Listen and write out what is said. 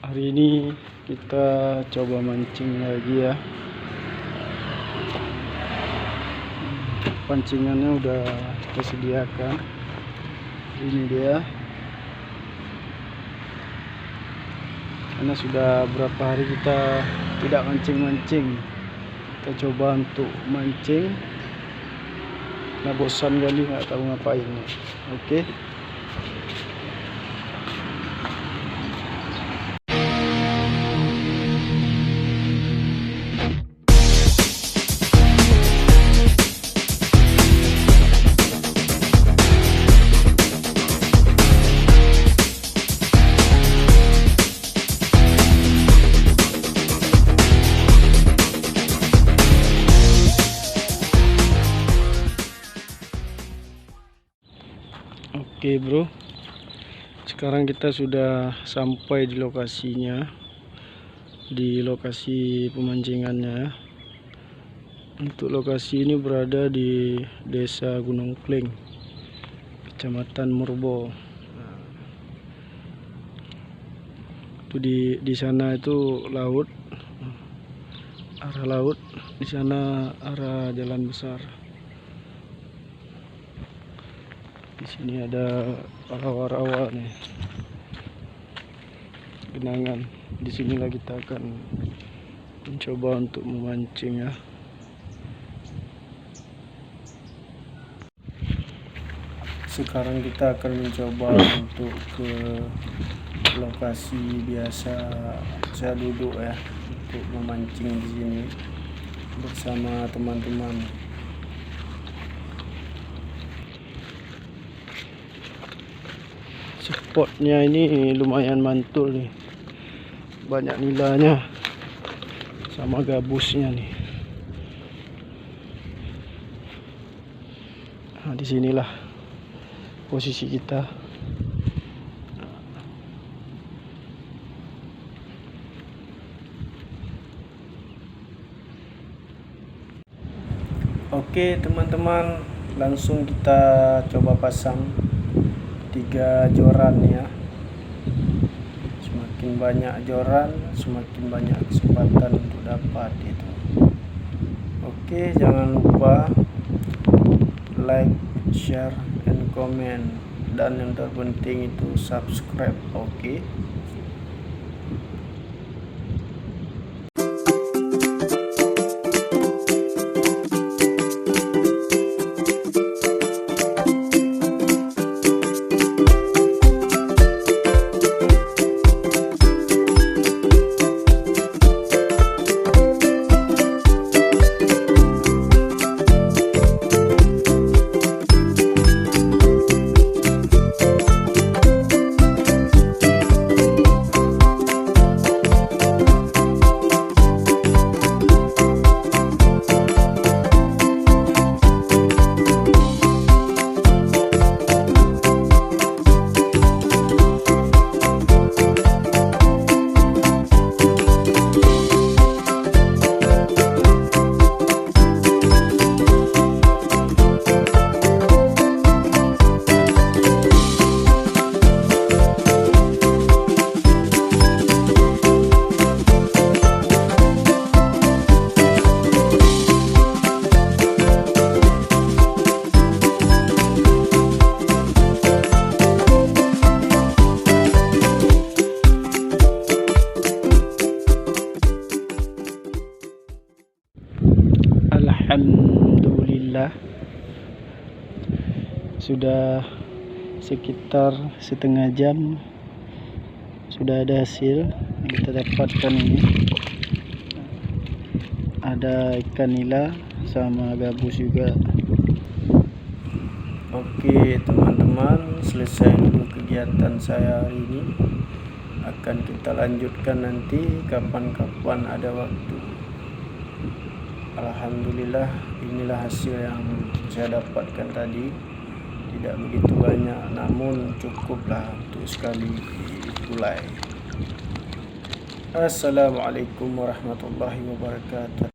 Hari ini kita coba mancing lagi ya. Pancingannya udah kita sediakan. Ini dia. Karena sudah berapa hari kita tidak mancing-mancing, kita coba untuk mancing. Nah, bosan kali nggak tahu ngapain. Oke. Oke bro, sekarang kita sudah sampai di lokasinya, di lokasi pemancingannya. Untuk lokasi ini berada di Desa Gunung Kling, Kecamatan Murbo. Itu di sana itu laut, arah laut, di sana arah jalan besar. Di sini ada rawa-rawa nih, genangan. Di sinilah kita akan mencoba untuk memancing ya. Sekarang kita akan mencoba untuk ke lokasi biasa saya duduk ya, untuk memancing di sini bersama teman-teman. Spotnya ini lumayan mantul nih, banyak nilainya sama gabusnya nih. Nah, disinilah posisi kita. Oke teman-teman, langsung kita coba pasang 3 joran ya. Semakin banyak joran, semakin banyak kesempatan untuk dapat itu. Oke, jangan lupa like, share, and comment, dan yang terpenting itu subscribe. Oke. Alhamdulillah, sudah sekitar setengah jam sudah ada hasil yang kita dapatkan. Ini ada ikan nila sama gabus juga. Oke teman-teman, selesai dulu kegiatan saya hari ini. Akan kita lanjutkan nanti kapan-kapan ada waktu. Alhamdulillah, inilah hasil yang saya dapatkan tadi. Tidak begitu banyak, namun cukuplah untuk sekali mulai. Assalamualaikum warahmatullahi wabarakatuh.